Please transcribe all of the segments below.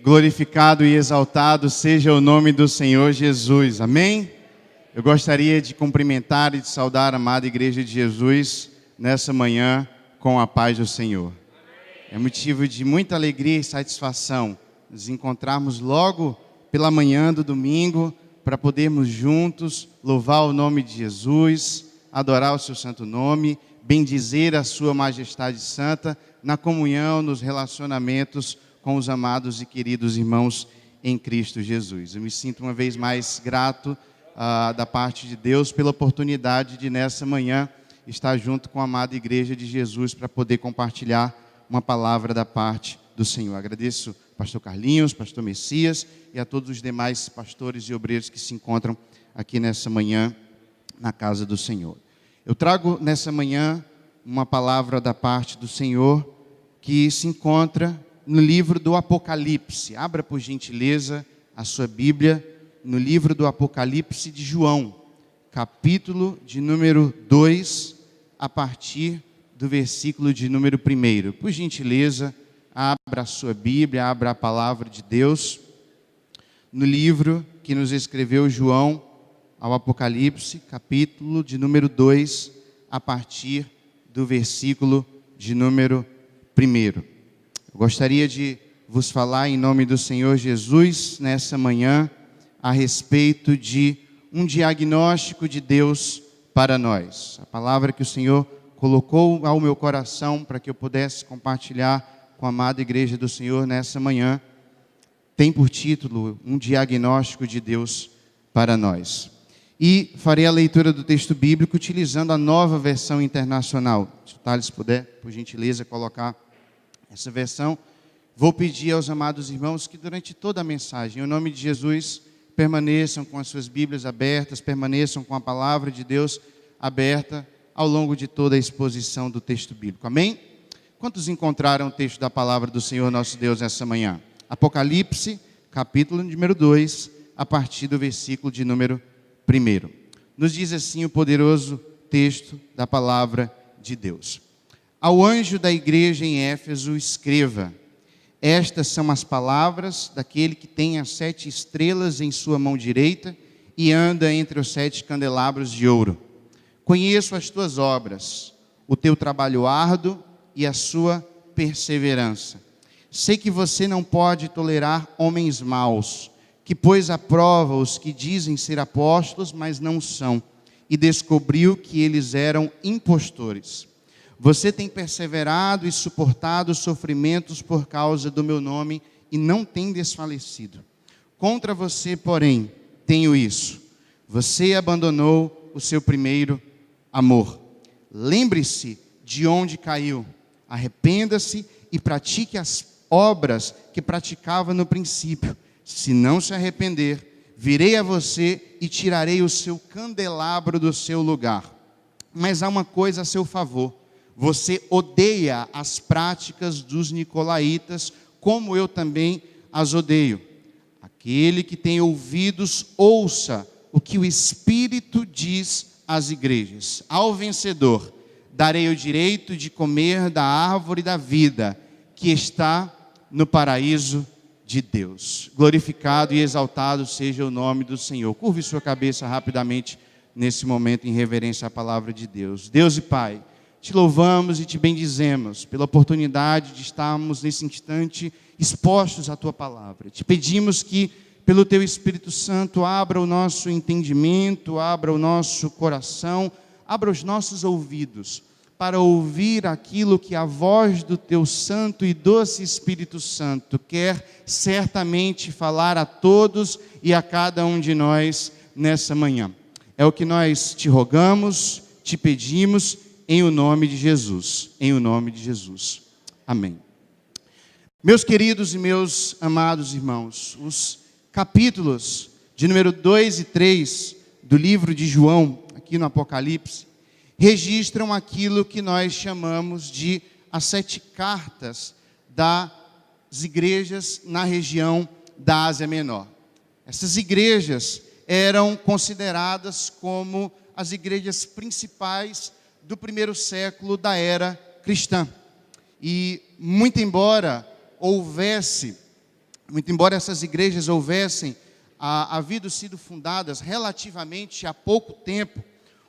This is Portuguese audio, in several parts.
Glorificado e exaltado seja o nome do Senhor Jesus. Amém? Eu gostaria de cumprimentar e de saudar a amada Igreja de Jesus nessa manhã com a paz do Senhor. É motivo de muita alegria e satisfação nos encontrarmos logo pela manhã do domingo para podermos juntos louvar o nome de Jesus, adorar o seu santo nome, bendizer a sua majestade santa na comunhão, nos relacionamentos com os amados e queridos irmãos em Cristo Jesus. Eu me sinto uma vez mais grato da parte de Deus pela oportunidade de nessa manhã estar junto com a amada Igreja de Jesus para poder compartilhar uma palavra da parte do Senhor. Agradeço ao pastor Carlinhos, pastor Messias e a todos os demais pastores e obreiros que se encontram aqui nessa manhã na casa do Senhor. Eu trago nessa manhã uma palavra da parte do Senhor que se encontra no livro do Apocalipse. Abra, por gentileza, a sua Bíblia no livro do Apocalipse de João, capítulo de número 2, a partir do versículo de número 1. Por gentileza, abra a sua Bíblia, abra a palavra de Deus no livro que nos escreveu João, ao Apocalipse, capítulo de número 2, a partir do versículo de número 1. Eu gostaria de vos falar em nome do Senhor Jesus nessa manhã a respeito de um diagnóstico de Deus para nós. A palavra que o Senhor colocou ao meu coração para que eu pudesse compartilhar com a amada Igreja do Senhor nessa manhã tem por título um diagnóstico de Deus para nós. E farei a leitura do texto bíblico utilizando a Nova Versão Internacional. Se o Thales puder, por gentileza, colocar essa versão. Vou pedir aos amados irmãos que durante toda a mensagem, em nome de Jesus, permaneçam com as suas Bíblias abertas, permaneçam com a palavra de Deus aberta ao longo de toda a exposição do texto bíblico. Amém? Quantos encontraram o texto da palavra do Senhor nosso Deus essa manhã? Apocalipse, capítulo número 2, a partir do versículo de número 1. Nos diz assim o poderoso texto da palavra de Deus. Ao anjo da igreja em Éfeso escreva: estas são as palavras daquele que tem as 7 estrelas em sua mão direita e anda entre os 7 candelabros de ouro. Conheço as tuas obras, o teu trabalho árduo e a sua perseverança. Sei que você não pode tolerar homens maus, que pôs à prova os que dizem ser apóstolos, mas não são, e descobriu que eles eram impostores. Você tem perseverado e suportado sofrimentos por causa do meu nome e não tem desfalecido. Contra você, porém, tenho isso: você abandonou o seu primeiro amor. Lembre-se de onde caiu, arrependa-se e pratique as obras que praticava no princípio. Se não se arrepender, virei a você e tirarei o seu candelabro do seu lugar. Mas há uma coisa a seu favor: você odeia as práticas dos nicolaítas, como eu também as odeio. Aquele que tem ouvidos, ouça o que o Espírito diz às igrejas. Ao vencedor, darei o direito de comer da árvore da vida, que está no paraíso de Deus. Glorificado e exaltado seja o nome do Senhor. Curve sua cabeça rapidamente nesse momento em reverência à palavra de Deus. Deus e Pai, te louvamos e te bendizemos pela oportunidade de estarmos nesse instante expostos à tua palavra. Te pedimos que, pelo teu Espírito Santo, abra o nosso entendimento, abra o nosso coração, abra os nossos ouvidos para ouvir aquilo que a voz do teu santo e doce Espírito Santo quer certamente falar a todos e a cada um de nós nessa manhã. É o que nós te rogamos, te pedimos, em o nome de Jesus, em o nome de Jesus. Amém. Meus queridos e meus amados irmãos, os capítulos de número 2 e 3 do livro de João, aqui no Apocalipse, registram aquilo que nós chamamos de as 7 cartas das igrejas na região da Ásia Menor. Essas igrejas eram consideradas como as igrejas principais do primeiro século da era cristã. E muito embora houvesse muito embora essas igrejas houvessem havido sido fundadas relativamente há pouco tempo,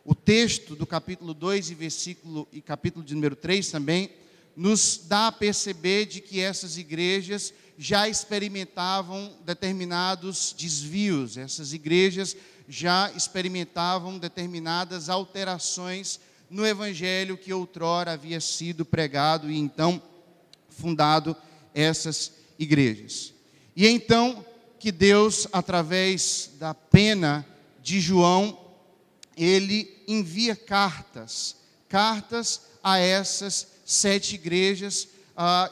o texto do capítulo 2 e capítulo de número 3 também, nos dá a perceber de que essas igrejas já experimentavam determinados desvios, essas igrejas já experimentavam determinadas alterações no evangelho que outrora havia sido pregado e então fundado essas igrejas. E então que Deus, através da pena de João, ele envia cartas a essas 7 igrejas,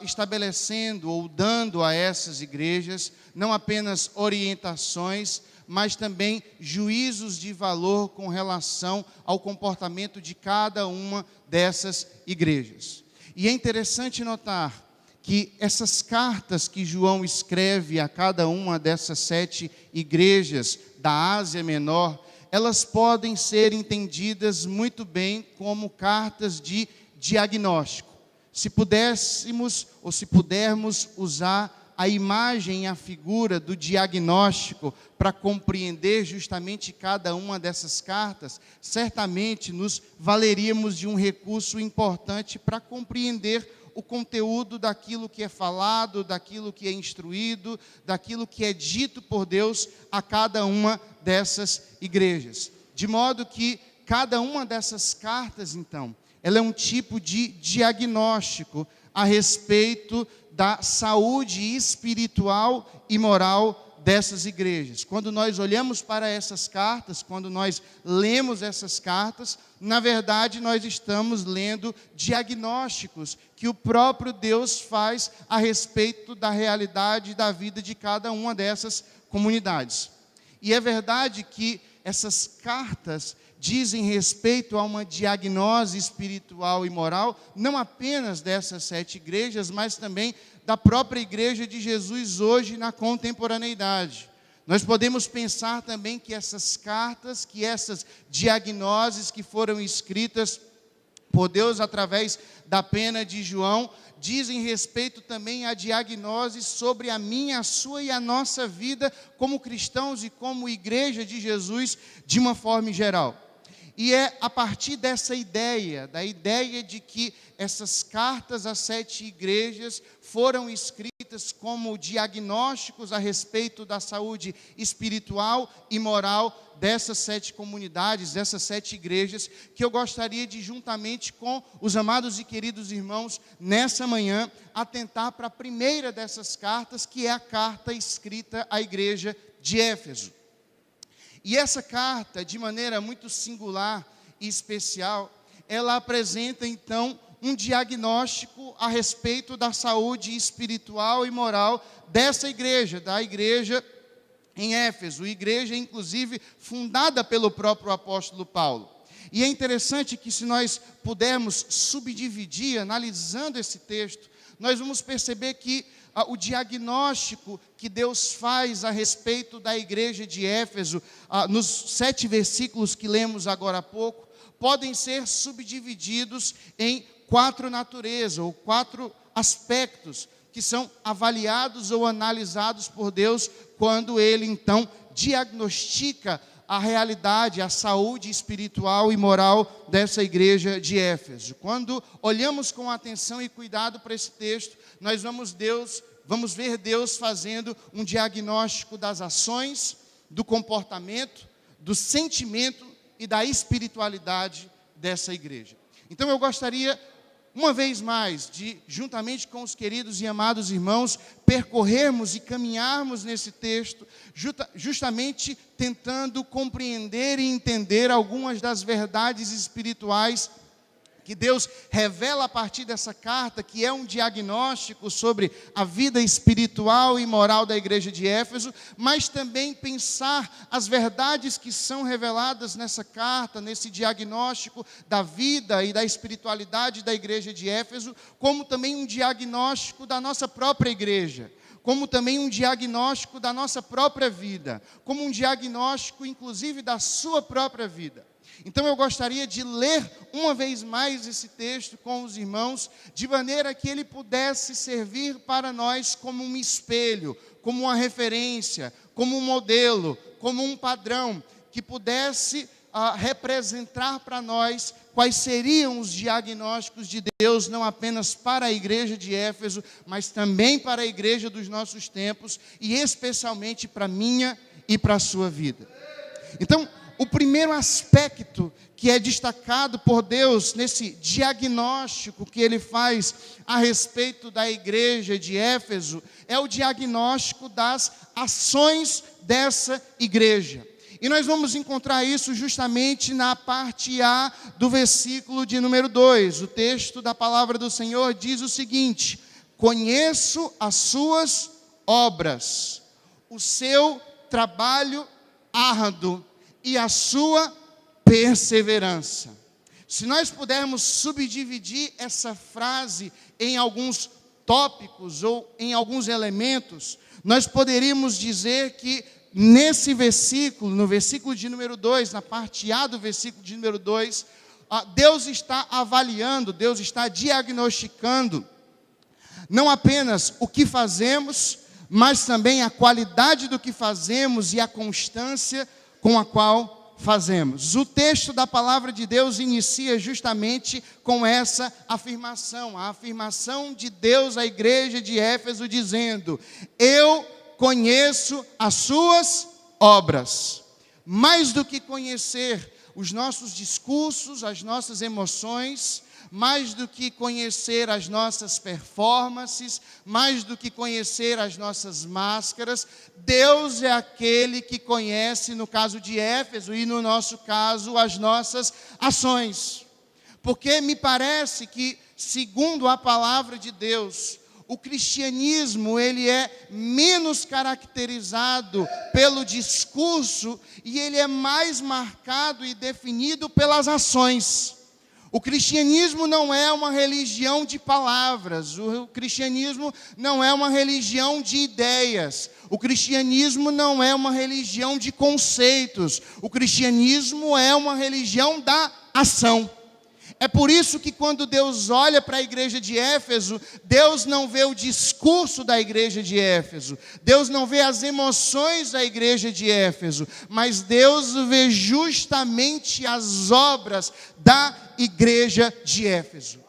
estabelecendo ou dando a essas igrejas não apenas orientações, mas também juízos de valor com relação ao comportamento de cada uma dessas igrejas. E é interessante notar que essas cartas que João escreve a cada uma dessas 7 igrejas da Ásia Menor, elas podem ser entendidas muito bem como cartas de diagnóstico. Se pudéssemos ou se pudermos usar a imagem e a figura do diagnóstico para compreender justamente cada uma dessas cartas, certamente nos valeríamos de um recurso importante para compreender o conteúdo daquilo que é falado, daquilo que é instruído, daquilo que é dito por Deus a cada uma dessas igrejas. De modo que cada uma dessas cartas, então, ela é um tipo de diagnóstico a respeito da saúde espiritual e moral dessas igrejas. Quando nós olhamos para essas cartas, quando nós lemos essas cartas, na verdade nós estamos lendo diagnósticos que o próprio Deus faz a respeito da realidade da vida de cada uma dessas comunidades. E é verdade que essas cartas dizem respeito a uma diagnose espiritual e moral, não apenas dessas 7 igrejas, mas também da própria igreja de Jesus hoje na contemporaneidade. Nós podemos pensar também que essas cartas, que essas diagnoses que foram escritas por Deus através da pena de João, dizem respeito também a diagnose sobre a minha, a sua e a nossa vida como cristãos e como igreja de Jesus de uma forma geral. E é a partir dessa ideia, da ideia de que essas cartas às 7 igrejas foram escritas como diagnósticos a respeito da saúde espiritual e moral dessas 7 comunidades, dessas 7 igrejas, que eu gostaria de, juntamente com os amados e queridos irmãos, nessa manhã, atentar para a primeira dessas cartas, que é a carta escrita à igreja de Éfeso. E essa carta, de maneira muito singular e especial, ela apresenta então um diagnóstico a respeito da saúde espiritual e moral dessa igreja, da igreja em Éfeso, igreja inclusive fundada pelo próprio apóstolo Paulo. E é interessante que, se nós pudermos subdividir, analisando esse texto, nós vamos perceber que o diagnóstico que Deus faz a respeito da igreja de Éfeso, nos 7 versículos que lemos agora há pouco, podem ser subdivididos em 4 naturezas, ou 4 aspectos, que são avaliados ou analisados por Deus, quando Ele, então, diagnostica a realidade, a saúde espiritual e moral dessa igreja de Éfeso. Quando olhamos com atenção e cuidado para esse texto, nós vamos ver Deus fazendo um diagnóstico das ações, do comportamento, do sentimento e da espiritualidade dessa igreja. Então eu gostaria, uma vez mais, de, juntamente com os queridos e amados irmãos, percorrermos e caminharmos nesse texto, justamente tentando compreender e entender algumas das verdades espirituais que Deus revela a partir dessa carta, que é um diagnóstico sobre a vida espiritual e moral da igreja de Éfeso, mas também pensar as verdades que são reveladas nessa carta, nesse diagnóstico da vida e da espiritualidade da igreja de Éfeso, como também um diagnóstico da nossa própria igreja, como também um diagnóstico da nossa própria vida, como um diagnóstico, inclusive, da sua própria vida. Então eu gostaria de ler uma vez mais esse texto com os irmãos, de maneira que ele pudesse servir para nós como um espelho, como uma referência, como um modelo, como um padrão, que pudesse representar para nós quais seriam os diagnósticos de Deus, não apenas para a igreja de Éfeso, mas também para a igreja dos nossos tempos, e especialmente para a minha e para a sua vida. Então, o primeiro aspecto que é destacado por Deus nesse diagnóstico que Ele faz a respeito da igreja de Éfeso, é o diagnóstico das ações dessa igreja. E nós vamos encontrar isso justamente na parte A do versículo de número 2. O texto da palavra do Senhor diz o seguinte: conheço as suas obras, o seu trabalho árduo e a sua perseverança. Se nós pudermos subdividir essa frase em alguns tópicos ou em alguns elementos, nós poderíamos dizer que nesse versículo, no versículo de número 2, na parte A do versículo de número 2, Deus está avaliando, Deus está diagnosticando não apenas o que fazemos, mas também a qualidade do que fazemos e a constância com a qual fazemos. O texto da palavra de Deus inicia justamente com essa afirmação, a afirmação de Deus à igreja de Éfeso, dizendo: eu conheço as suas obras. Mais do que conhecer os nossos discursos, as nossas emoções, mais do que conhecer as nossas performances, mais do que conhecer as nossas máscaras, Deus é aquele que conhece, no caso de Éfeso e no nosso caso, as nossas ações. Porque me parece que, segundo a palavra de Deus, o cristianismo, ele é menos caracterizado pelo discurso e ele é mais marcado e definido pelas ações. O cristianismo não é uma religião de palavras, o cristianismo não é uma religião de ideias, o cristianismo não é uma religião de conceitos, o cristianismo é uma religião da ação. É por isso que quando Deus olha para a igreja de Éfeso, Deus não vê o discurso da igreja de Éfeso, Deus não vê as emoções da igreja de Éfeso, mas Deus vê justamente as obras da igreja de Éfeso.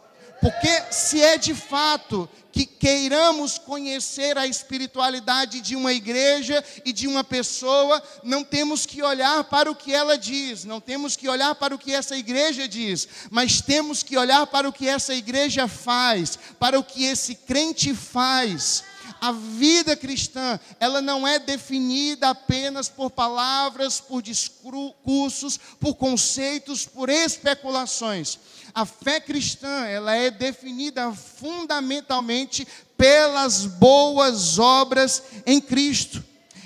Porque se é de fato que queiramos conhecer a espiritualidade de uma igreja e de uma pessoa, não temos que olhar para o que ela diz, não temos que olhar para o que essa igreja diz, mas temos que olhar para o que essa igreja faz, para o que esse crente faz. A vida cristã, ela não é definida apenas por palavras, por discursos, por conceitos, por especulações. A fé cristã, ela é definida fundamentalmente pelas boas obras em Cristo.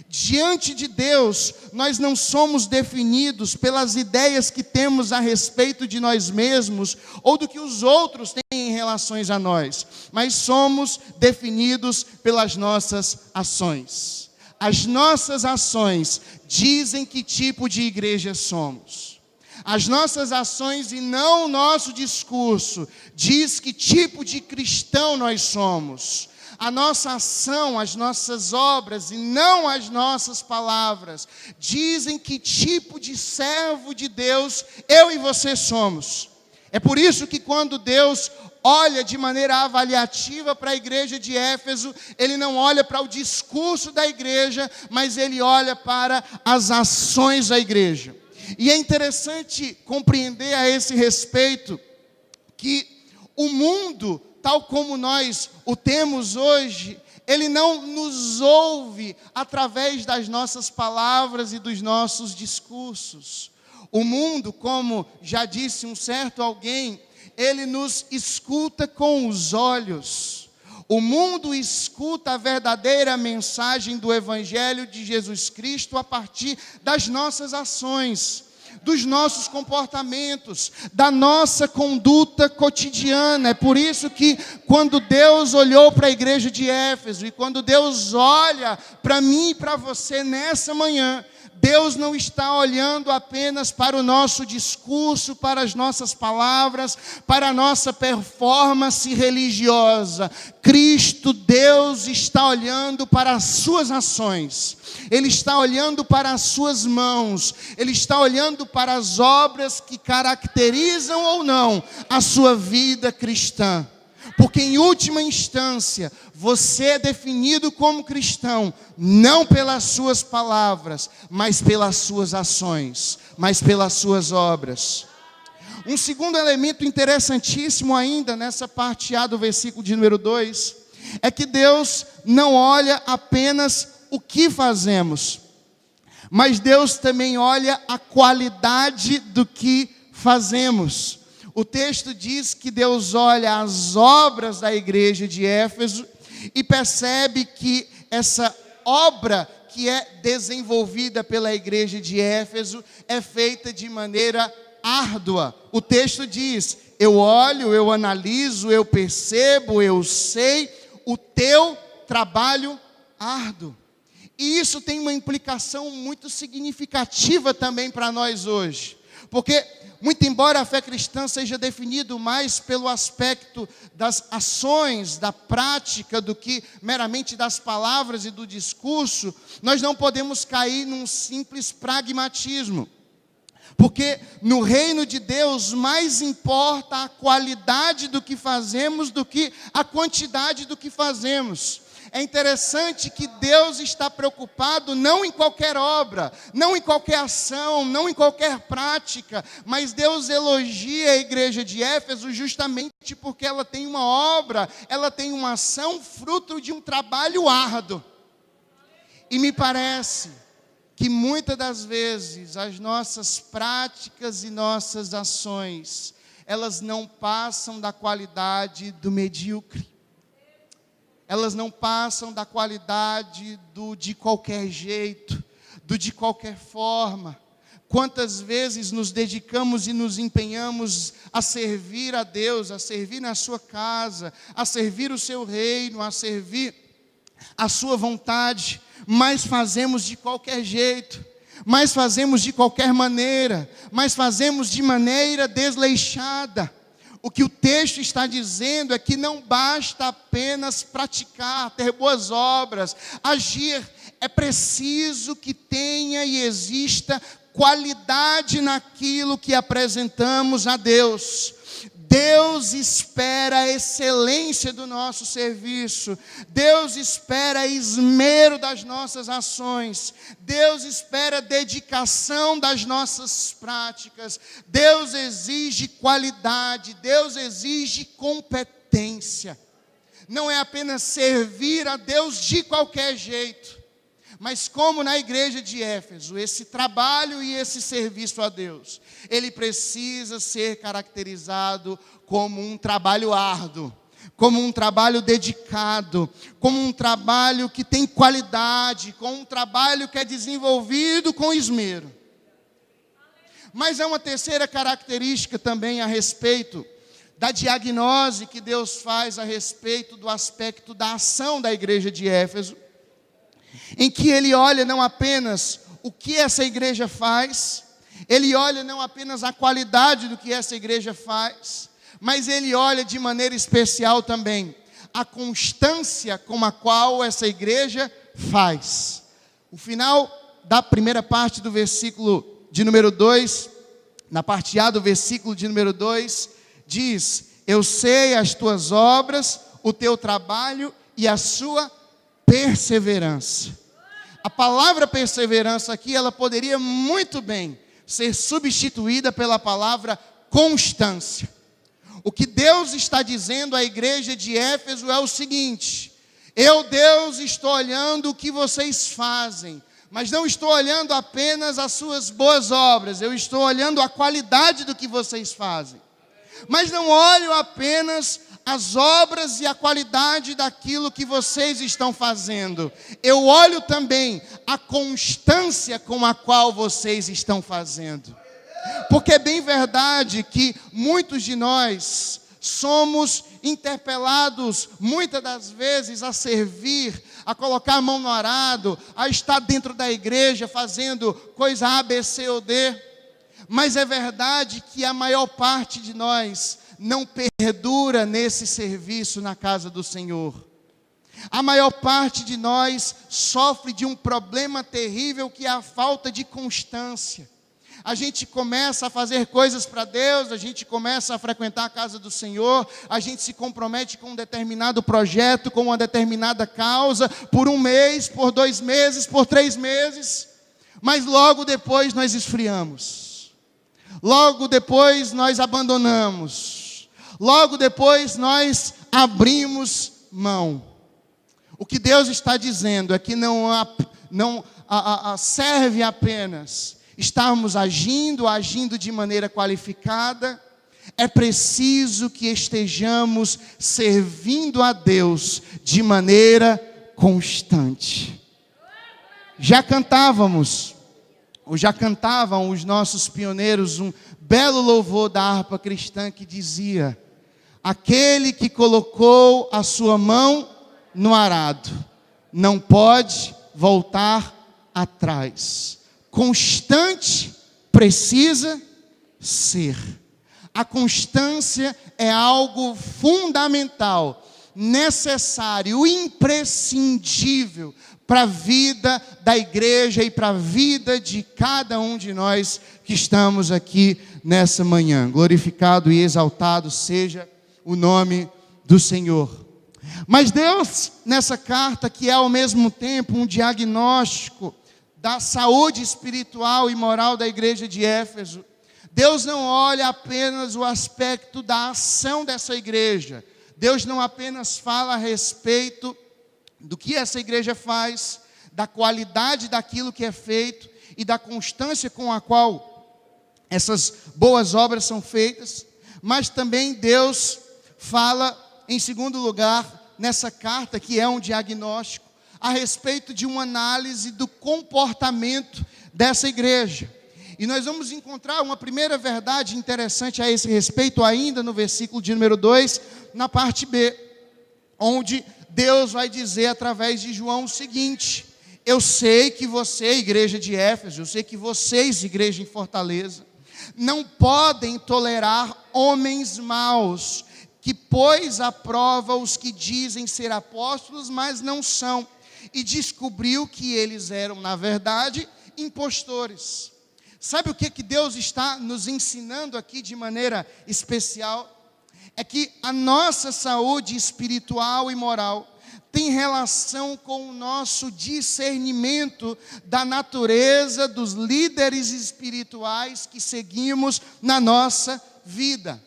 Diante de Deus, nós não somos definidos pelas ideias que temos a respeito de nós mesmos ou do que os outros têm em relação a nós, mas somos definidos pelas nossas ações. As nossas ações dizem que tipo de igreja somos. As nossas ações e não o nosso discurso diz que tipo de cristão nós somos. A nossa ação, as nossas obras e não as nossas palavras dizem que tipo de servo de Deus eu e você somos. É por isso que quando Deus olha de maneira avaliativa para a igreja de Éfeso, Ele não olha para o discurso da igreja, mas Ele olha para as ações da igreja. E é interessante compreender a esse respeito que o mundo, tal como nós o temos hoje, ele não nos ouve através das nossas palavras e dos nossos discursos. O mundo, como já disse um certo alguém, ele nos escuta com os olhos. O mundo escuta a verdadeira mensagem do Evangelho de Jesus Cristo a partir das nossas ações, dos nossos comportamentos, da nossa conduta cotidiana. É por isso que quando Deus olhou para a igreja de Éfeso e quando Deus olha para mim e para você nessa manhã, Deus não está olhando apenas para o nosso discurso, para as nossas palavras, para a nossa performance religiosa. Cristo, Deus, está olhando para as suas ações. Ele está olhando para as suas mãos. Ele está olhando para as obras que caracterizam ou não a sua vida cristã. Porque em última instância, você é definido como cristão, não pelas suas palavras, mas pelas suas ações, mas pelas suas obras. Um segundo elemento interessantíssimo ainda, nessa parte A do versículo de número 2, é que Deus não olha apenas o que fazemos, mas Deus também olha a qualidade do que fazemos. O texto diz que Deus olha as obras da igreja de Éfeso e percebe que essa obra que é desenvolvida pela igreja de Éfeso é feita de maneira árdua. O texto diz: eu olho, eu analiso, eu percebo, eu sei o teu trabalho árduo. E isso tem uma implicação muito significativa também para nós hoje. Porque, muito embora a fé cristã seja definido mais pelo aspecto das ações, da prática, do que meramente das palavras e do discurso, nós não podemos cair num simples pragmatismo. Porque no reino de Deus mais importa a qualidade do que fazemos do que a quantidade do que fazemos. É interessante que Deus está preocupado não em qualquer obra, não em qualquer ação, não em qualquer prática, mas Deus elogia a igreja de Éfeso justamente porque ela tem uma obra, ela tem uma ação fruto de um trabalho árduo. E me parece que muitas das vezes as nossas práticas e nossas ações, elas não passam da qualidade do medíocre. Elas não passam da qualidade do de qualquer jeito, do de qualquer forma. Quantas vezes nos dedicamos e nos empenhamos a servir a Deus, a servir na sua casa, a servir o seu reino, a servir a sua vontade, mas fazemos de qualquer jeito, mas fazemos de qualquer maneira, mas fazemos de maneira desleixada. O que o texto está dizendo é que não basta apenas praticar, ter boas obras, agir. É preciso que tenha e exista qualidade naquilo que apresentamos a Deus. Deus espera a excelência do nosso serviço. Deus espera esmero das nossas ações. Deus espera dedicação das nossas práticas. Deus exige qualidade. Deus exige competência. Não é apenas servir a Deus de qualquer jeito. Mas como na igreja de Éfeso, esse trabalho e esse serviço a Deus, ele precisa ser caracterizado como um trabalho árduo, como um trabalho dedicado, como um trabalho que tem qualidade, como um trabalho que é desenvolvido com esmero. Mas há uma terceira característica também a respeito da diagnose que Deus faz a respeito do aspecto da ação da igreja de Éfeso, em que ele olha não apenas o que essa igreja faz, ele olha não apenas a qualidade do que essa igreja faz, mas ele olha de maneira especial também a constância com a qual essa igreja faz. O final da primeira parte do versículo de número 2, na parte A do versículo de número 2, diz: eu sei as tuas obras, o teu trabalho e a sua perseverança. A palavra perseverança aqui, ela poderia muito bem ser substituída pela palavra constância. O que Deus está dizendo à igreja de Éfeso é o seguinte: eu, Deus, estou olhando o que vocês fazem, mas não estou olhando apenas as suas boas obras, eu estou olhando a qualidade do que vocês fazem. Mas não olho apenas as obras e a qualidade daquilo que vocês estão fazendo. Eu olho também a constância com a qual vocês estão fazendo. Porque é bem verdade que muitos de nós somos interpelados muitas das vezes a servir, a colocar a mão no arado, a estar dentro da igreja fazendo coisa A, B, C ou D. Mas é verdade que a maior parte de nós não perdura nesse serviço na casa do Senhor. A maior parte de nós sofre de um problema terrível que é a falta de constância. A gente começa a fazer coisas para Deus, a gente começa a frequentar a casa do Senhor, a gente se compromete com um determinado projeto, com uma determinada causa, por 1 mês, por 2 meses, por 3 meses, mas logo depois nós esfriamos, logo depois nós abandonamos, logo depois nós abrimos mão. O que Deus está dizendo é que não serve apenas estarmos agindo de maneira qualificada, é preciso que estejamos servindo a Deus de maneira constante. Já cantavam os nossos pioneiros um belo louvor da harpa cristã que dizia: aquele que colocou a sua mão no arado não pode voltar atrás. Constante precisa ser. A constância é algo fundamental, necessário, imprescindível para a vida da igreja e para a vida de cada um de nós que estamos aqui nessa manhã. Glorificado e exaltado seja o nome do Senhor. Mas Deus, nessa carta, que é ao mesmo tempo um diagnóstico da saúde espiritual e moral da igreja de Éfeso, Deus não olha apenas o aspecto da ação dessa igreja. Deus não apenas fala a respeito do que essa igreja faz, da qualidade daquilo que é feito e da constância com a qual essas boas obras são feitas, mas também Deus fala, em segundo lugar, nessa carta, que é um diagnóstico, a respeito de uma análise do comportamento dessa igreja. E nós vamos encontrar uma primeira verdade interessante a esse respeito, ainda no versículo de número 2, na parte B, onde Deus vai dizer através de João o seguinte: eu sei que você, igreja de Éfeso, eu sei que vocês, igreja em Fortaleza, não podem tolerar homens maus, que pôs à prova os que dizem ser apóstolos, mas não são, e descobriu que eles eram, na verdade, impostores. Sabe o que Deus está nos ensinando aqui de maneira especial? É que a nossa saúde espiritual e moral tem relação com o nosso discernimento da natureza dos líderes espirituais que seguimos na nossa vida.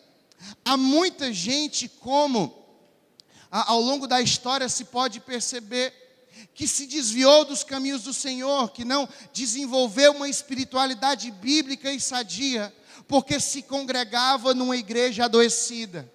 Há muita gente, como ao longo da história se pode perceber, que se desviou dos caminhos do Senhor, que não desenvolveu uma espiritualidade bíblica e sadia, porque se congregava numa igreja adoecida,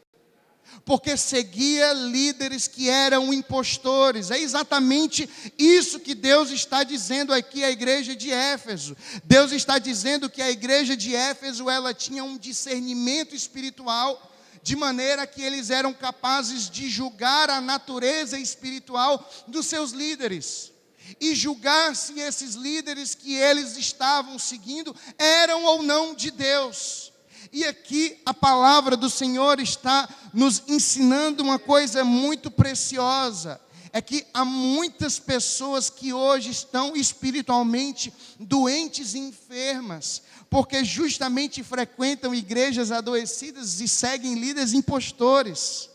porque seguia líderes que eram impostores. É exatamente isso que Deus está dizendo aqui à igreja de Éfeso. Deus está dizendo que a igreja de Éfeso, ela tinha um discernimento espiritual, de maneira que eles eram capazes de julgar a natureza espiritual dos seus líderes, e julgar se esses líderes que eles estavam seguindo eram ou não de Deus. E aqui a palavra do Senhor está nos ensinando uma coisa muito preciosa, é que há muitas pessoas que hoje estão espiritualmente doentes e enfermas, porque justamente frequentam igrejas adoecidas e seguem líderes impostores.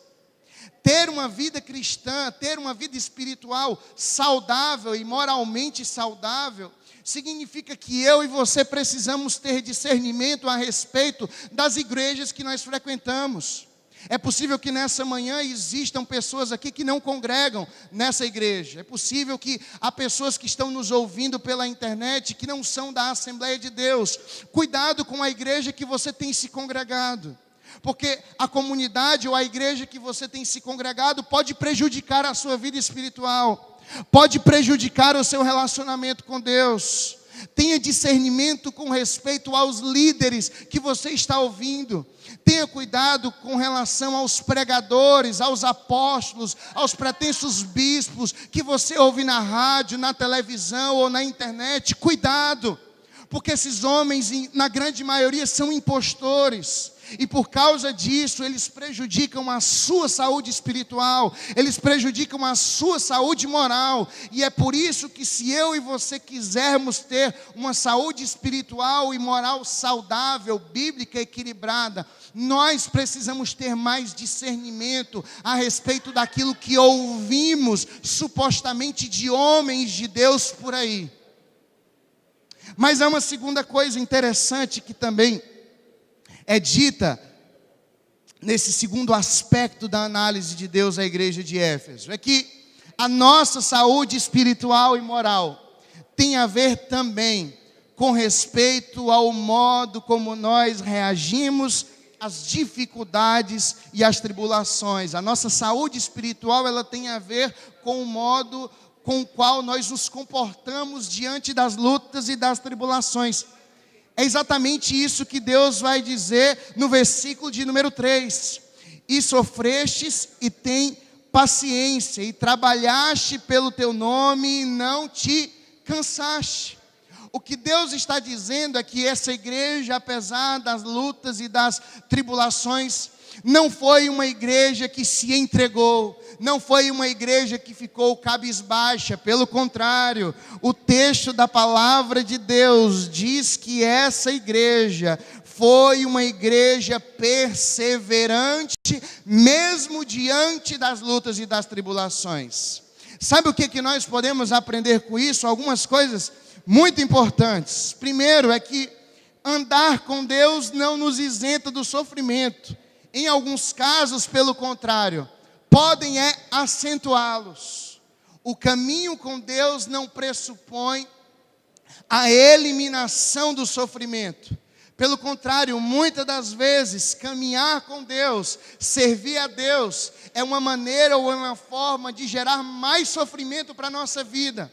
Ter uma vida cristã, ter uma vida espiritual saudável e moralmente saudável, significa que eu e você precisamos ter discernimento a respeito das igrejas que nós frequentamos. É possível que nessa manhã existam pessoas aqui que não congregam nessa igreja. É possível que há pessoas que estão nos ouvindo pela internet que não são da Assembleia de Deus. Cuidado com a igreja que você tem se congregado, porque a comunidade ou a igreja que você tem se congregado pode prejudicar a sua vida espiritual, pode prejudicar o seu relacionamento com Deus. Tenha discernimento com respeito aos líderes que você está ouvindo. Tenha cuidado com relação aos pregadores, aos apóstolos, aos pretensos bispos que você ouve na rádio, na televisão ou na internet. Cuidado, porque esses homens, na grande maioria, são impostores. E por causa disso, eles prejudicam a sua saúde espiritual, eles prejudicam a sua saúde moral. E é por isso que, se eu e você quisermos ter uma saúde espiritual e moral saudável, bíblica, equilibrada, nós precisamos ter mais discernimento a respeito daquilo que ouvimos supostamente de homens de Deus por aí. Mas há uma segunda coisa interessante que também é dita nesse segundo aspecto da análise de Deus à igreja de Éfeso. É que a nossa saúde espiritual e moral tem a ver também com respeito ao modo como nós reagimos às dificuldades e às tribulações. A nossa saúde espiritual, ela tem a ver com o modo com o qual nós nos comportamos diante das lutas e das tribulações. É exatamente isso que Deus vai dizer no versículo de número 3. E sofrestes e tem paciência, e trabalhaste pelo teu nome e não te cansaste. O que Deus está dizendo é que essa igreja, apesar das lutas e das tribulações, não foi uma igreja que se entregou, não foi uma igreja que ficou cabisbaixa. Pelo contrário, o texto da palavra de Deus diz que essa igreja foi uma igreja perseverante, mesmo diante das lutas e das tribulações. Sabe o que nós podemos aprender com isso? Algumas coisas muito importantes. Primeiro é que andar com Deus não nos isenta do sofrimento. Em alguns casos, pelo contrário, podem acentuá-los. O caminho com Deus não pressupõe a eliminação do sofrimento. Pelo contrário, muitas das vezes, caminhar com Deus, servir a Deus, é uma maneira ou é uma forma de gerar mais sofrimento para a nossa vida.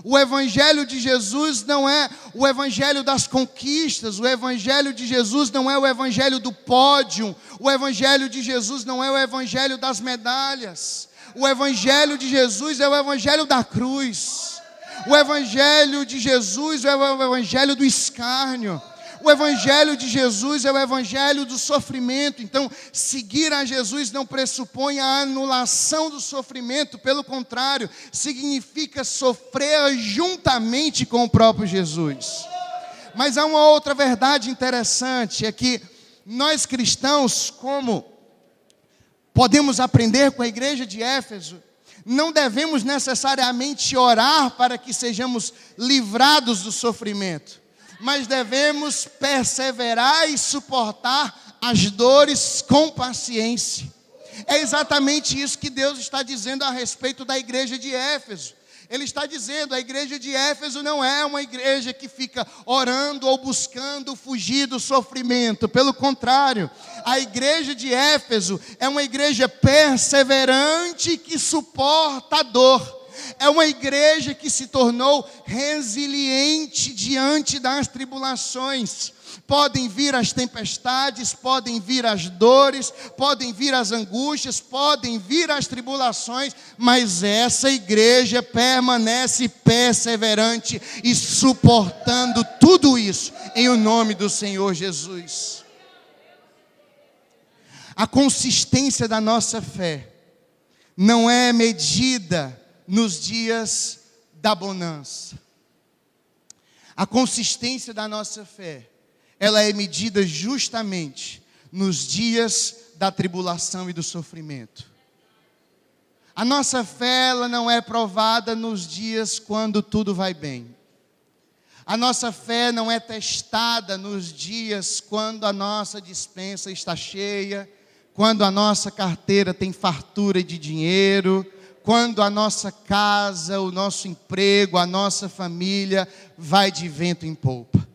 O evangelho de Jesus não é o evangelho das conquistas, o evangelho de Jesus não é o evangelho do pódio, o evangelho de Jesus não é o evangelho das medalhas, o evangelho de Jesus é o evangelho da cruz, o evangelho de Jesus é o evangelho do escárnio, o evangelho de Jesus é o evangelho do sofrimento. Então, seguir a Jesus não pressupõe a anulação do sofrimento, pelo contrário, significa sofrer juntamente com o próprio Jesus. Mas há uma outra verdade interessante, é que nós cristãos, como podemos aprender com a igreja de Éfeso, não devemos necessariamente orar para que sejamos livrados do sofrimento, mas devemos perseverar e suportar as dores com paciência. É exatamente isso que Deus está dizendo a respeito da igreja de Éfeso. Ele está dizendo, a igreja de Éfeso não é uma igreja que fica orando ou buscando fugir do sofrimento. Pelo contrário, a igreja de Éfeso é uma igreja perseverante que suporta a dor. É uma igreja que se tornou resiliente diante das tribulações. Podem vir as tempestades, podem vir as dores, podem vir as angústias, podem vir as tribulações, mas essa igreja permanece perseverante e suportando tudo isso, em o nome do Senhor Jesus. A consistência da nossa fé não é medida nos dias da bonança. A consistência da nossa fé, ela é medida justamente nos dias da tribulação e do sofrimento. A nossa fé, ela não é provada nos dias quando tudo vai bem. A nossa fé não é testada nos dias quando a nossa despensa está cheia, quando a nossa carteira tem fartura de dinheiro, quando a nossa casa, o nosso emprego, a nossa família vai de vento em polpa.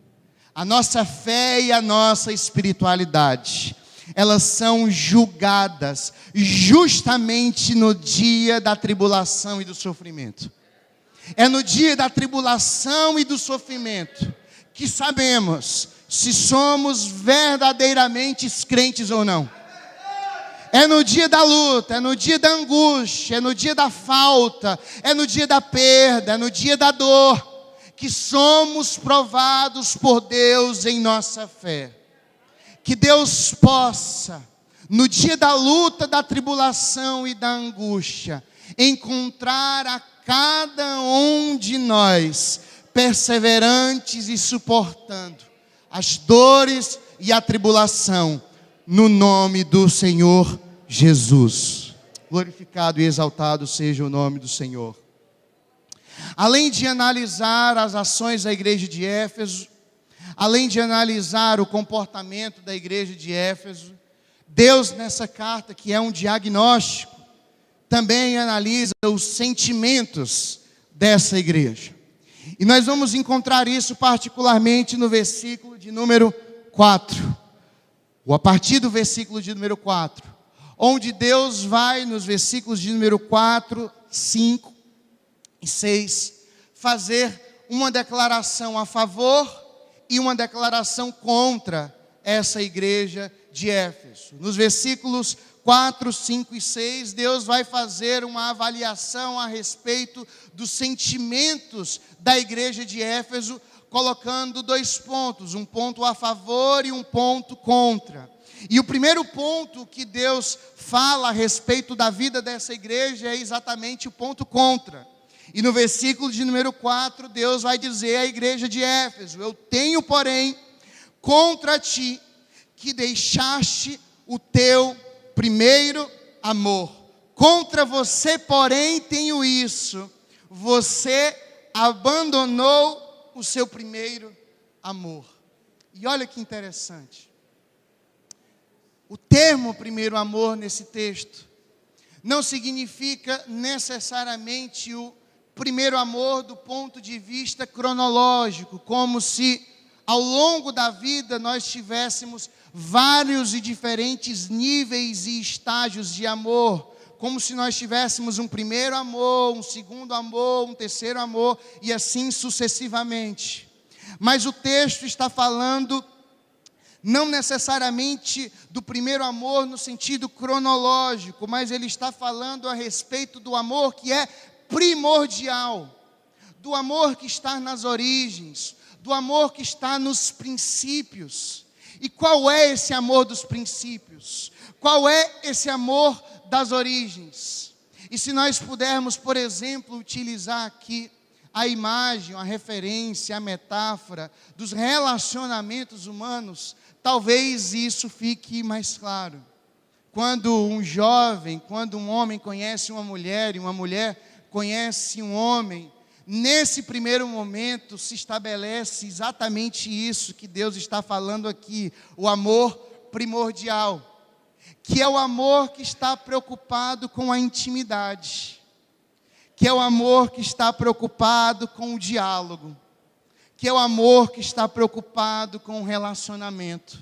A nossa fé e a nossa espiritualidade, elas são julgadas justamente no dia da tribulação e do sofrimento. É no dia da tribulação e do sofrimento que sabemos se somos verdadeiramente crentes ou não. É no dia da luta, é no dia da angústia, é no dia da falta, é no dia da perda, é no dia da dor, que somos provados por Deus em nossa fé. Que Deus possa, no dia da luta, da tribulação e da angústia, encontrar a cada um de nós perseverantes e suportando as dores e a tribulação, no nome do Senhor Jesus. Glorificado e exaltado seja o nome do Senhor. Além de analisar as ações da igreja de Éfeso, além de analisar o comportamento da igreja de Éfeso, Deus nessa carta, que é um diagnóstico, também analisa os sentimentos dessa igreja. E nós vamos encontrar isso particularmente no versículo de número 4. Ou a partir do versículo de número 4. Onde Deus vai nos versículos de número 4, 5 e 6, fazer uma declaração a favor e uma declaração contra essa igreja de Éfeso. Nos versículos 4, 5 e 6, Deus vai fazer uma avaliação a respeito dos sentimentos da igreja de Éfeso, colocando 2 pontos, um ponto a favor e um ponto contra. E o primeiro ponto que Deus fala a respeito da vida dessa igreja é exatamente o ponto contra. E no versículo de número 4, Deus vai dizer à igreja de Éfeso: eu tenho, porém, contra ti, que deixaste o teu primeiro amor. Contra você, porém, tenho isso: você abandonou o seu primeiro amor. E olha que interessante. O termo primeiro amor nesse texto não significa necessariamente o primeiro amor do ponto de vista cronológico, como se ao longo da vida nós tivéssemos vários e diferentes níveis e estágios de amor, como se nós tivéssemos um primeiro amor, um segundo amor, um terceiro amor e assim sucessivamente. Mas o texto está falando não necessariamente do primeiro amor no sentido cronológico, mas ele está falando a respeito do amor que é primordial, do amor que está nas origens, do amor que está nos princípios. E qual é esse amor dos princípios? Qual é esse amor das origens? E se nós pudermos, por exemplo, utilizar aqui a imagem, a referência, a metáfora dos relacionamentos humanos, talvez isso fique mais claro. Quando um jovem, quando um homem conhece uma mulher e uma mulher conhece um homem, nesse primeiro momento se estabelece exatamente isso que Deus está falando aqui, o amor primordial, que é o amor que está preocupado com a intimidade, que é o amor que está preocupado com o diálogo, que é o amor que está preocupado com o relacionamento,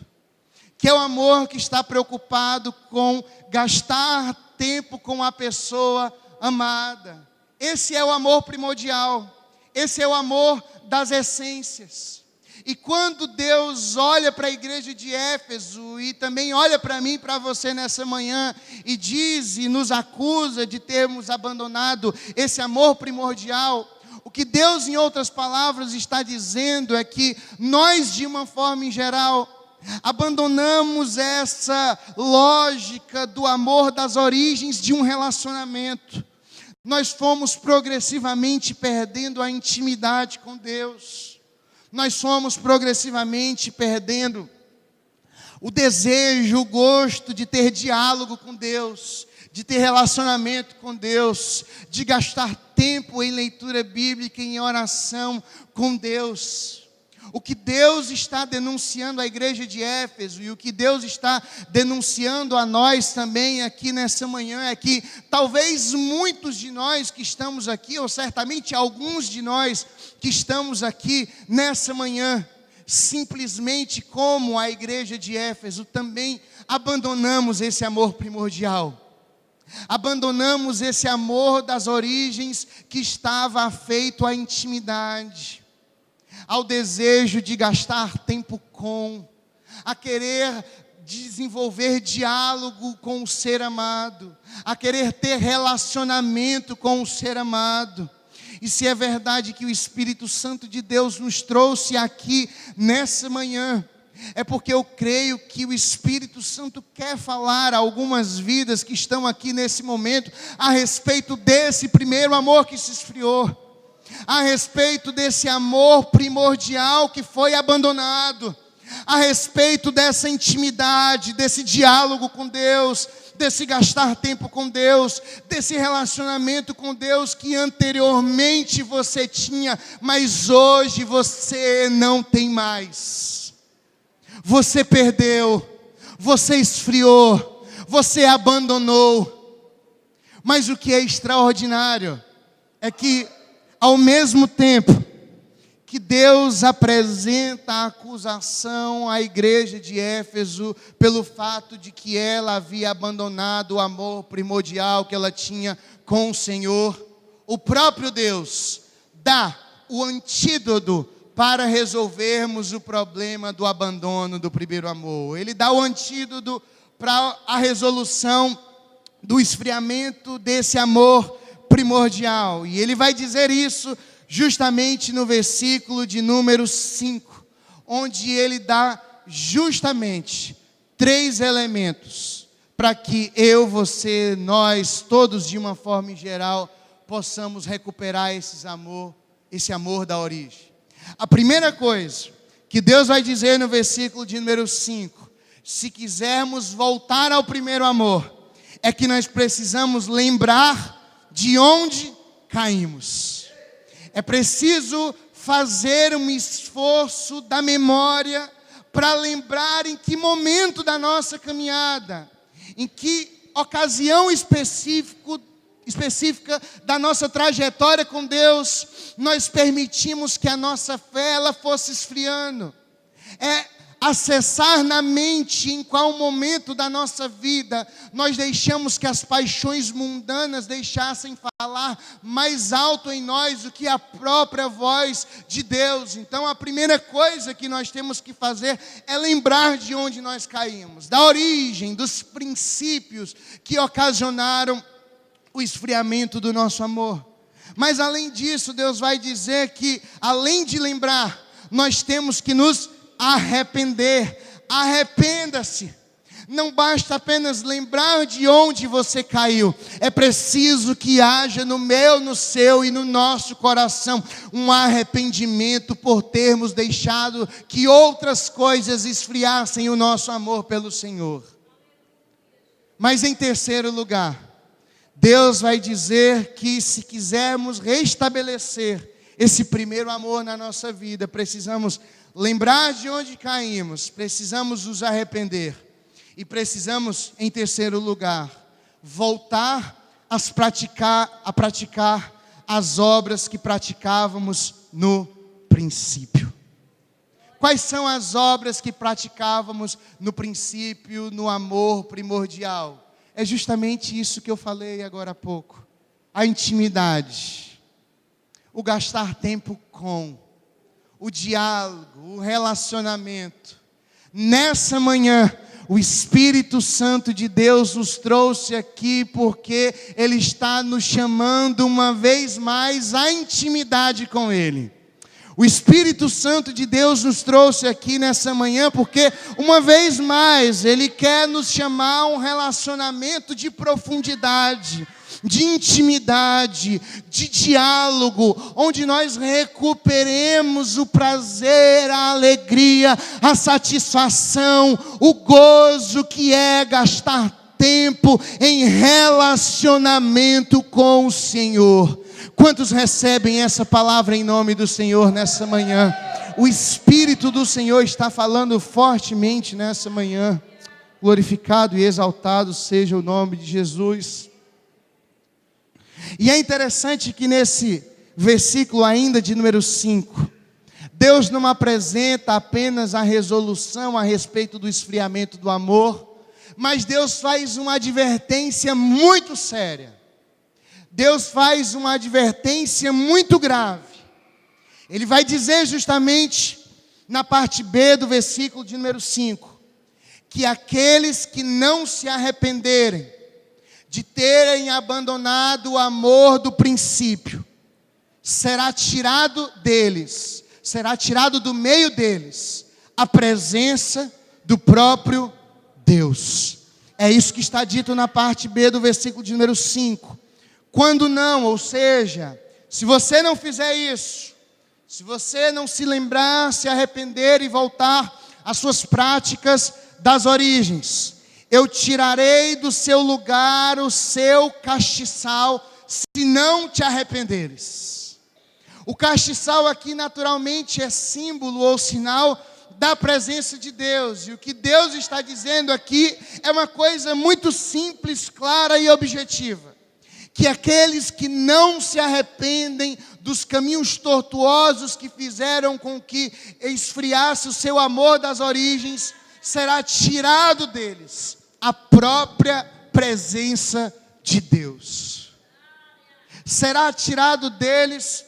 que é o amor que está preocupado com gastar tempo com a pessoa amada. Esse é o amor primordial, esse é o amor das essências. E quando Deus olha para a igreja de Éfeso e também olha para mim e para você nessa manhã e diz e nos acusa de termos abandonado esse amor primordial, o que Deus, em outras palavras, está dizendo é que nós, de uma forma em geral, abandonamos essa lógica do amor das origens de um relacionamento. Nós fomos progressivamente perdendo a intimidade com Deus. Nós fomos progressivamente perdendo o desejo, o gosto de ter diálogo com Deus, de ter relacionamento com Deus, de gastar tempo em leitura bíblica, em oração com Deus. O que Deus está denunciando à igreja de Éfeso e o que Deus está denunciando a nós também aqui nessa manhã é que talvez muitos de nós que estamos aqui, ou certamente alguns de nós que estamos aqui nessa manhã, simplesmente como a igreja de Éfeso, também abandonamos esse amor primordial. Abandonamos esse amor das origens que estava afeito à intimidade, ao desejo de gastar tempo com, a querer desenvolver diálogo com o ser amado, a querer ter relacionamento com o ser amado. E se é verdade que o Espírito Santo de Deus nos trouxe aqui nessa manhã, é porque eu creio que o Espírito Santo quer falar a algumas vidas que estão aqui nesse momento a respeito desse primeiro amor que se esfriou, a respeito desse amor primordial que foi abandonado, a respeito dessa intimidade, desse diálogo com Deus, desse gastar tempo com Deus, desse relacionamento com Deus que anteriormente você tinha, mas hoje você não tem mais. Você perdeu, você esfriou, você abandonou. Mas o que é extraordinário é que, ao mesmo tempo que Deus apresenta a acusação à igreja de Éfeso pelo fato de que ela havia abandonado o amor primordial que ela tinha com o Senhor, o próprio Deus dá o antídoto para resolvermos o problema do abandono do primeiro amor. Ele dá o antídoto para a resolução do esfriamento desse amor primordial. E ele vai dizer isso justamente no versículo de número 5, onde ele dá justamente 3 elementos para que eu, você, nós, todos de uma forma em geral, possamos recuperar esse amor da origem. A primeira coisa que Deus vai dizer no versículo de número 5, se quisermos voltar ao primeiro amor, é que nós precisamos lembrar de onde caímos. É preciso fazer um esforço da memória para lembrar em que momento da nossa caminhada, em que ocasião específica da nossa trajetória com Deus, nós permitimos que a nossa fé ela fosse esfriando. É acessar na mente em qual momento da nossa vida nós deixamos que as paixões mundanas deixassem falar mais alto em nós do que a própria voz de Deus. Então a primeira coisa que nós temos que fazer é lembrar de onde nós caímos, da origem, dos princípios que ocasionaram o esfriamento do nosso amor. Mas além disso, Deus vai dizer que, além de lembrar, nós temos que nos arrepender. Arrependa-se. Não basta apenas lembrar de onde você caiu. É preciso que haja no meu, no seu e no nosso coração um arrependimento por termos deixado que outras coisas esfriassem o nosso amor pelo Senhor. Mas em terceiro lugar, Deus vai dizer que se quisermos restabelecer esse primeiro amor na nossa vida, precisamos lembrar de onde caímos, precisamos nos arrepender e precisamos, em terceiro lugar, voltar a praticar as obras que praticávamos no princípio. Quais são as obras que praticávamos no princípio, no amor primordial? É justamente isso que eu falei agora há pouco. A intimidade, o gastar tempo com, o diálogo, o relacionamento. Nessa manhã, o Espírito Santo de Deus nos trouxe aqui porque Ele está nos chamando uma vez mais à intimidade com Ele. O Espírito Santo de Deus nos trouxe aqui nessa manhã porque, uma vez mais, Ele quer nos chamar a um relacionamento de profundidade, de intimidade, de diálogo, onde nós recuperemos o prazer, a alegria, a satisfação, o gozo que é gastar tempo em relacionamento com o Senhor. Quantos recebem essa palavra em nome do Senhor nessa manhã? O Espírito do Senhor está falando fortemente nessa manhã. Glorificado e exaltado seja o nome de Jesus. E é interessante que nesse versículo ainda de número 5, Deus não apresenta apenas a resolução a respeito do esfriamento do amor, Mas Deus faz uma advertência muito séria. Deus faz uma advertência muito grave. Ele vai dizer justamente na parte B do versículo de número 5, que aqueles que não se arrependerem de terem abandonado o amor do princípio, será tirado deles, será tirado do meio deles, a presença do próprio Deus. É isso que está dito na parte B do versículo de número 5. Quando não, ou seja, se você não fizer isso, se você não se lembrar, se arrepender e voltar às suas práticas das origens, eu tirarei do seu lugar o seu castiçal, se não te arrependeres. O castiçal aqui naturalmente é símbolo ou sinal da presença de Deus. E o que Deus está dizendo aqui é uma coisa muito simples, clara e objetiva. Que aqueles que não se arrependem dos caminhos tortuosos que fizeram com que esfriasse o seu amor das origens, será tirado deles a própria presença de Deus. Será tirado deles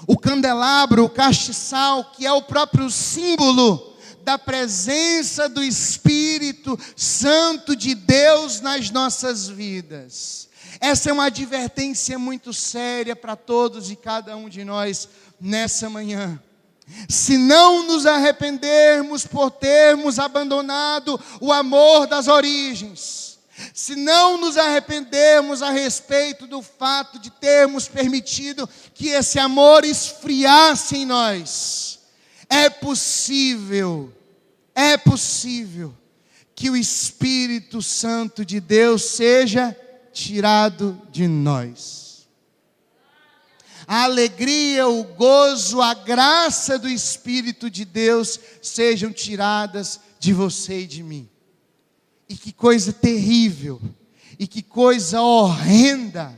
o candelabro, o castiçal, que é o próprio símbolo da presença do Espírito Santo de Deus nas nossas vidas. Essa é uma advertência muito séria para todos e cada um de nós nessa manhã. Se não nos arrependermos por termos abandonado o amor das origens, se não nos arrependermos a respeito do fato de termos permitido que esse amor esfriasse em nós, é possível que o Espírito Santo de Deus seja tirado de nós. A alegria, o gozo, a graça do Espírito de Deus sejam tiradas de você e de mim. E que coisa terrível, e que coisa horrenda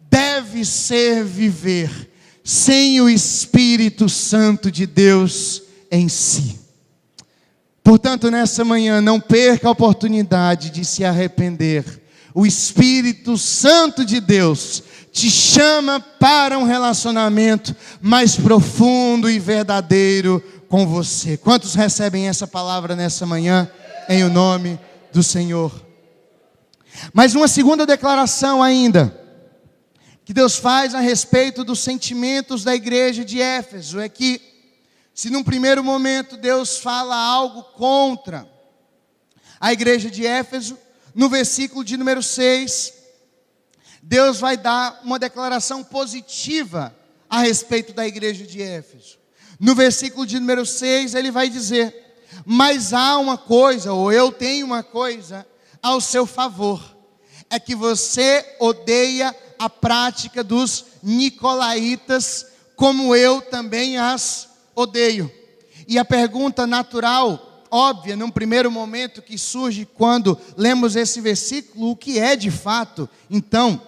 deve ser viver sem o Espírito Santo de Deus em si. Portanto, nessa manhã, não perca a oportunidade de se arrepender. O Espírito Santo de Deus te chama para um relacionamento mais profundo e verdadeiro com você. Quantos recebem essa palavra nessa manhã, em o nome do Senhor? Mas uma segunda declaração ainda, que Deus faz a respeito dos sentimentos da igreja de Éfeso, é que, se num primeiro momento Deus fala algo contra a igreja de Éfeso, no versículo de número 6, Deus vai dar uma declaração positiva a respeito da igreja de Éfeso. No versículo de número 6, ele vai dizer: mas há uma coisa, ou eu tenho uma coisa ao seu favor, é que você odeia a prática dos nicolaítas, como eu também as odeio. E a pergunta natural, óbvia, num primeiro momento, que surge quando lemos esse versículo: o que é de fato, então,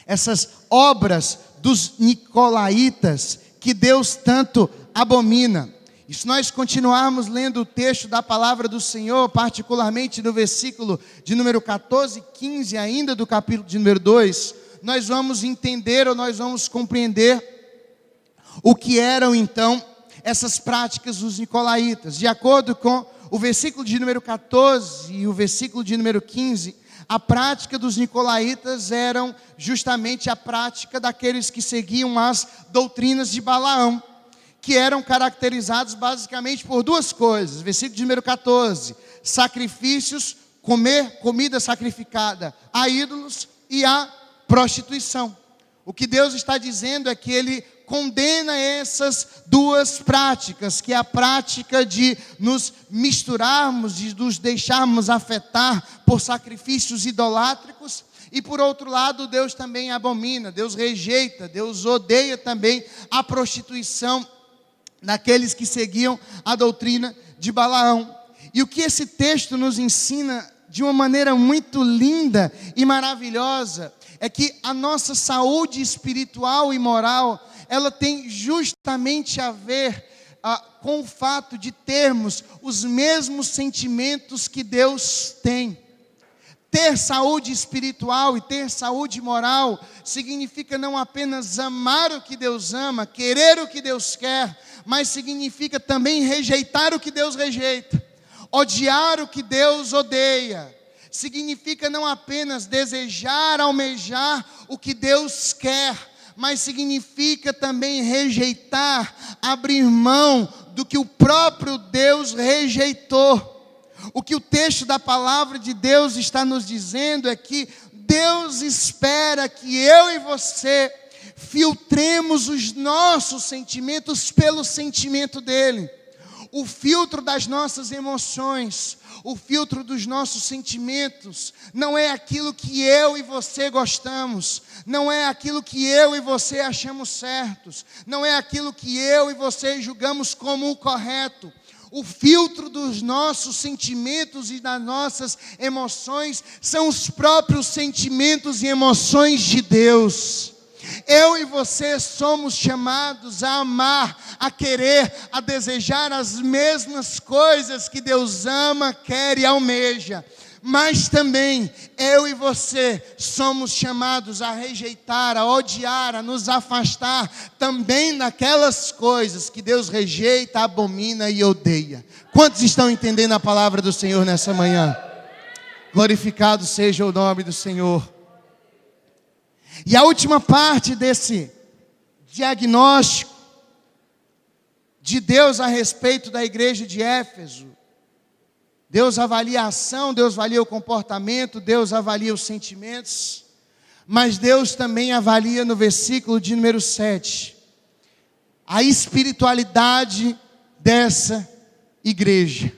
essas obras dos nicolaítas que Deus tanto abomina? E se nós continuarmos lendo o texto da palavra do Senhor, particularmente no versículo de número 14 e 15 ainda do capítulo de número 2, nós vamos entender, ou nós vamos compreender o que eram então essas práticas dos nicolaítas. De acordo com o versículo de número 14 e o versículo de número 15, a prática dos nicolaítas eram justamente a prática daqueles que seguiam as doutrinas de Balaão, que eram caracterizados basicamente por duas coisas. Versículo de número 14, sacrifícios, comer comida sacrificada a ídolos e a prostituição. O que Deus está dizendo é que Ele condena essas duas práticas, que é a prática de nos misturarmos, de nos deixarmos afetar por sacrifícios idolátricos, e por outro lado, Deus também abomina, Deus rejeita, Deus odeia também a prostituição naqueles que seguiam a doutrina de Balaão. E o que esse texto nos ensina de uma maneira muito linda e maravilhosa é que a nossa saúde espiritual e moral, ela tem justamente a ver com o fato de termos os mesmos sentimentos que Deus tem. Ter saúde espiritual e ter saúde moral significa não apenas amar o que Deus ama, querer o que Deus quer, mas significa também rejeitar o que Deus rejeita, odiar o que Deus odeia. Significa não apenas desejar, almejar o que Deus quer, mas significa também rejeitar, abrir mão do que o próprio Deus rejeitou. O que o texto da palavra de Deus está nos dizendo é que Deus espera que eu e você filtremos os nossos sentimentos pelo sentimento dele. O filtro das nossas emoções, o filtro dos nossos sentimentos, não é aquilo que eu e você gostamos, não é aquilo que eu e você achamos certos, não é aquilo que eu e você julgamos como o correto. O filtro dos nossos sentimentos e das nossas emoções são os próprios sentimentos e emoções de Deus. Eu e você somos chamados a amar, a querer, a desejar as mesmas coisas que Deus ama, quer e almeja. Mas também eu e você somos chamados a rejeitar, a odiar, a nos afastar também daquelas coisas que Deus rejeita, abomina e odeia. Quantos estão entendendo a palavra do Senhor nessa manhã? Glorificado seja o nome do Senhor. E a última parte desse diagnóstico de Deus a respeito da igreja de Éfeso: Deus avalia a ação, Deus avalia o comportamento, Deus avalia os sentimentos, mas Deus também avalia no versículo de número 7, a espiritualidade dessa igreja.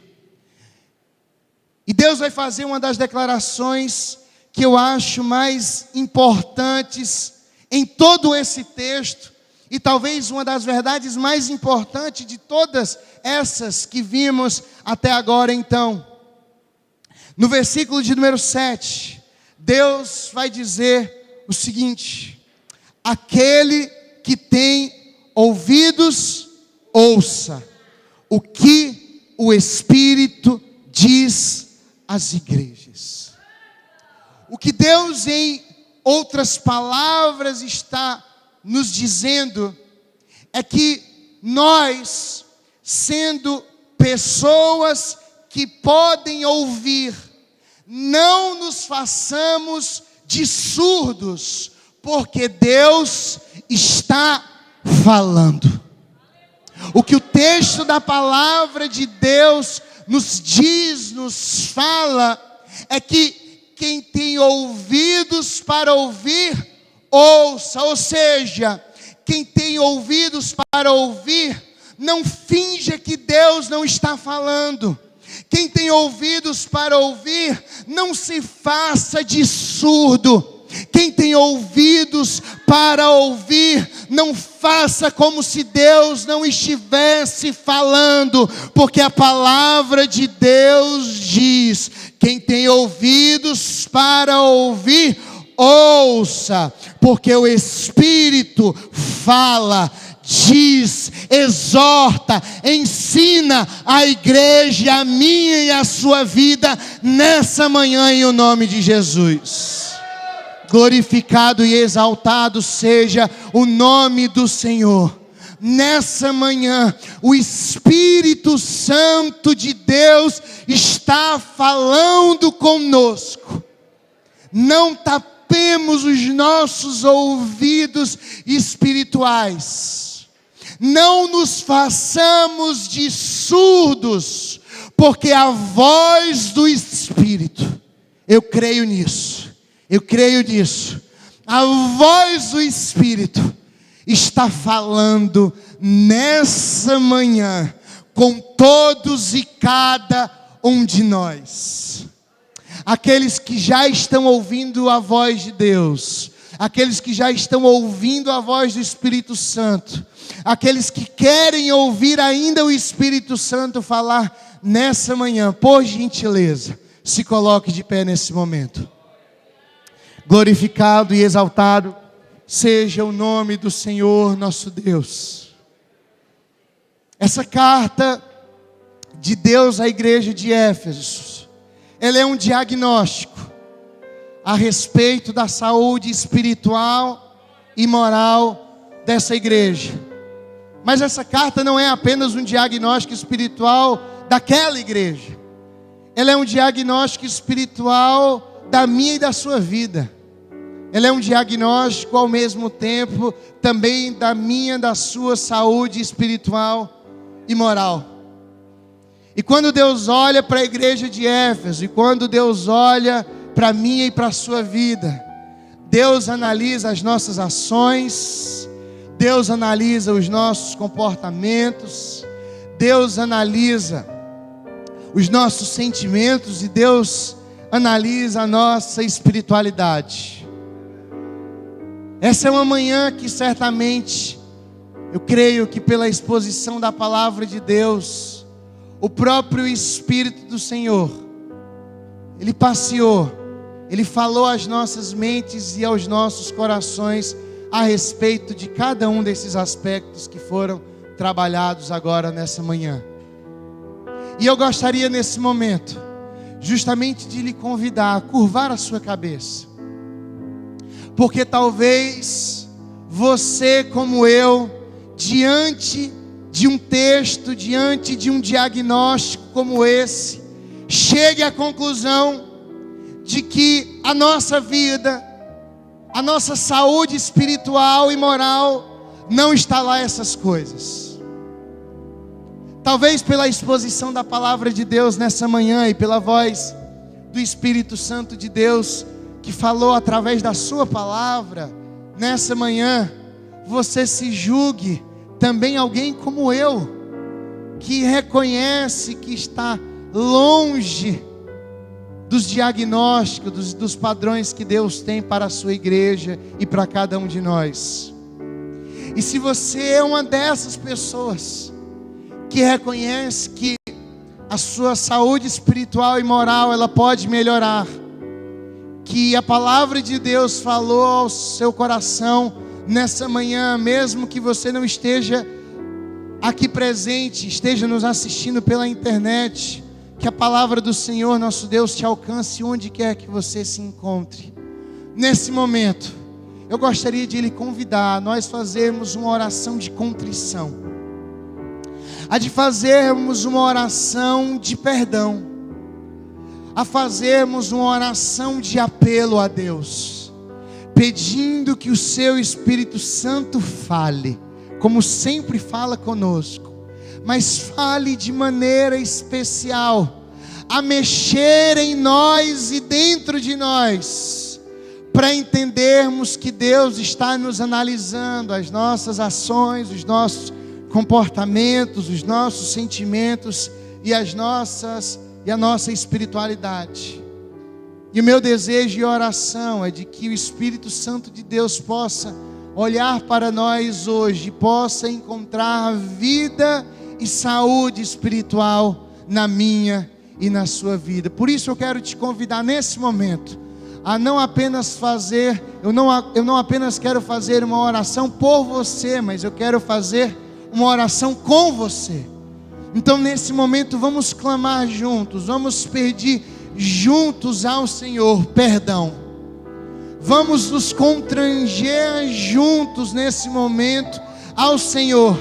E Deus vai fazer uma das declarações que eu acho mais importantes em todo esse texto, e talvez uma das verdades mais importantes de todas essas que vimos até agora. Então, no versículo de número 7, Deus vai dizer o seguinte: aquele que tem ouvidos, ouça o que o Espírito diz às igrejas. O que Deus, em outras palavras, está nos dizendo é que nós, sendo pessoas que podem ouvir, não nos façamos de surdos, porque Deus está falando. O que o texto da palavra de Deus nos diz, nos fala, é que quem tem ouvidos para ouvir, ouça. Ou seja, quem tem ouvidos para ouvir, não finja que Deus não está falando. Quem tem ouvidos para ouvir, não se faça de surdo. Quem tem ouvidos para ouvir, não faça como se Deus não estivesse falando, porque a palavra de Deus diz: quem tem ouvidos para ouvir, ouça, porque o Espírito fala, diz, exorta, ensina a igreja, a minha e a sua vida, nessa manhã, em o nome de Jesus. Glorificado e exaltado seja o nome do Senhor. Nessa manhã, o Espírito Santo de Deus está falando conosco. Não tapemos os nossos ouvidos espirituais. Não nos façamos de surdos, porque a voz do Espírito, eu creio nisso. Eu creio nisso. A voz do Espírito está falando nessa manhã com todos e cada um de nós. Aqueles que já estão ouvindo a voz de Deus, aqueles que já estão ouvindo a voz do Espírito Santo, aqueles que querem ouvir ainda o Espírito Santo falar nessa manhã, por gentileza, se coloque de pé nesse momento. Glorificado e exaltado seja o nome do Senhor nosso Deus. Essa carta de Deus à igreja de Éfeso, ela é um diagnóstico a respeito da saúde espiritual e moral dessa igreja. Mas essa carta não é apenas um diagnóstico espiritual daquela igreja. Ela é um diagnóstico espiritual da minha e da sua vida. Ela é um diagnóstico ao mesmo tempo também da minha, da sua saúde espiritual e moral. E quando Deus olha para a igreja de Éfeso, e quando Deus olha para a minha e para a sua vida, Deus analisa as nossas ações, Deus analisa os nossos comportamentos, Deus analisa os nossos sentimentos e Deus analisa a nossa espiritualidade. Essa é uma manhã que certamente, eu creio que pela exposição da palavra de Deus, o próprio Espírito do Senhor, Ele passeou, Ele falou às nossas mentes e aos nossos corações a respeito de cada um desses aspectos que foram trabalhados agora nessa manhã. E eu gostaria nesse momento, justamente de lhe convidar a curvar a sua cabeça. Porque talvez você, como eu, diante de um texto, diante de um diagnóstico como esse, chegue à conclusão de que a nossa vida, a nossa saúde espiritual e moral, não está lá essas coisas. Talvez pela exposição da palavra de Deus nessa manhã e pela voz do Espírito Santo de Deus, que falou através da sua palavra nessa manhã, você se julgue também alguém como eu, que reconhece que está longe dos diagnósticos, dos padrões que Deus tem para a sua igreja e para cada um de nós. E se você é uma dessas pessoas que reconhece que a sua saúde espiritual e moral ela pode melhorar, que a palavra de Deus falou ao seu coração nessa manhã, mesmo que você não esteja aqui presente, esteja nos assistindo pela internet, que a palavra do Senhor nosso Deus te alcance onde quer que você se encontre. Nesse momento, eu gostaria de lhe convidar a nós fazermos uma oração de contrição, a de fazermos uma oração de perdão, a fazermos uma oração de apelo a Deus, pedindo que o seu Espírito Santo fale, como sempre fala conosco, mas fale de maneira especial, a mexer em nós e dentro de nós, para entendermos que Deus está nos analisando as nossas ações, os nossos comportamentos, os nossos sentimentos e a nossa espiritualidade. E o meu desejo e oração é de que o Espírito Santo de Deus possa olhar para nós hoje, possa encontrar vida e saúde espiritual na minha e na sua vida. Por isso eu quero te convidar nesse momento a não apenas fazer, eu não apenas quero fazer uma oração por você, mas eu quero fazer uma oração com você. Então nesse momento vamos clamar juntos, vamos pedir juntos ao Senhor perdão. Vamos nos constranger juntos nesse momento ao Senhor,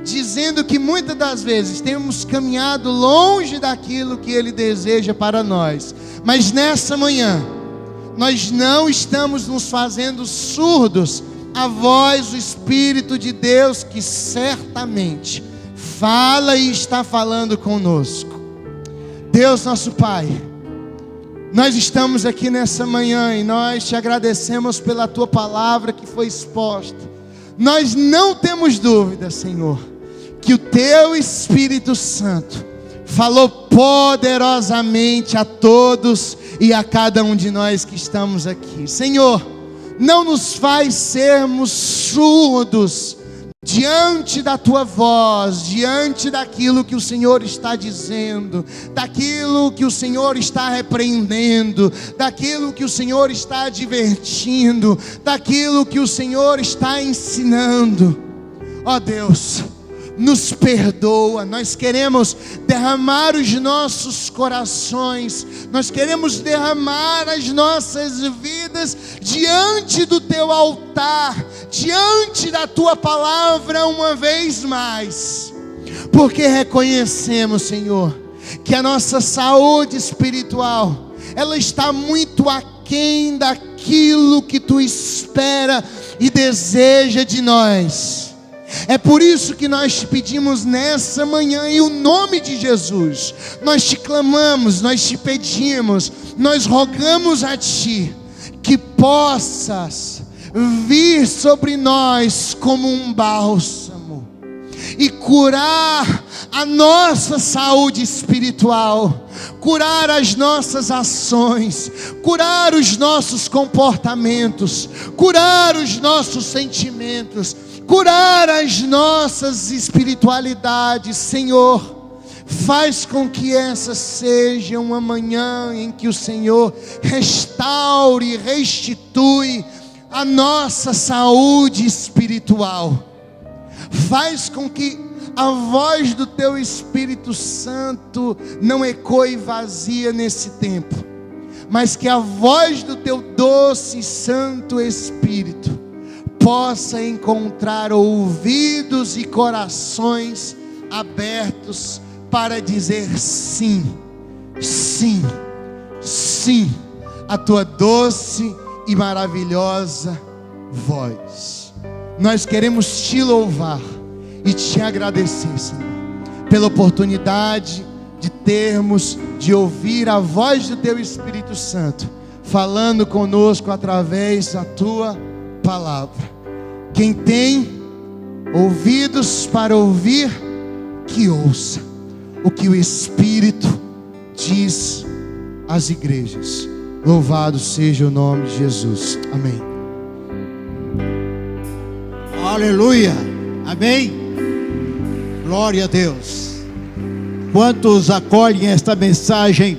dizendo que muitas das vezes temos caminhado longe daquilo que Ele deseja para nós, mas nessa manhã nós não estamos nos fazendo surdos à voz do Espírito de Deus, que certamente fala e está falando conosco. Deus nosso Pai, nós estamos aqui nessa manhã e nós te agradecemos pela tua palavra que foi exposta. Nós não temos dúvida, Senhor, que o teu Espírito Santo falou poderosamente a todos e a cada um de nós que estamos aqui. Senhor, não nos faz sermos surdos diante da tua voz, diante daquilo que o Senhor está dizendo, daquilo que o Senhor está repreendendo, daquilo que o Senhor está advertindo, daquilo que o Senhor está ensinando. Ó Deus, nos perdoa. Nós queremos derramar os nossos corações, nós queremos derramar as nossas vidas diante do teu altar, diante da tua palavra uma vez mais, porque reconhecemos, Senhor, que a nossa saúde espiritual, ela está muito aquém daquilo que tu espera e deseja de nós. É por isso que nós te pedimos nessa manhã, em o nome de Jesus, nós te clamamos, nós te pedimos, nós rogamos a ti, que possas vir sobre nós como um bálsamo, e curar a nossa saúde espiritual, curar as nossas ações, curar os nossos comportamentos, curar os nossos sentimentos, curar as nossas espiritualidades. Senhor, faz com que essa seja uma manhã em que o Senhor restaure, restitui a nossa saúde espiritual. Faz com que a voz do teu Espírito Santo não ecoe vazia nesse tempo, mas que a voz do teu doce e santo Espírito possa encontrar ouvidos e corações abertos para dizer sim, sim, sim, a tua doce e maravilhosa voz. Nós queremos te louvar e te agradecer, Senhor, pela oportunidade de ouvir a voz do teu Espírito Santo falando conosco através da tua palavra. Quem tem ouvidos para ouvir, que ouça o que o Espírito diz às igrejas. Louvado seja o nome de Jesus. Amém. Aleluia. Amém. Glória a Deus. Quantos acolhem esta mensagem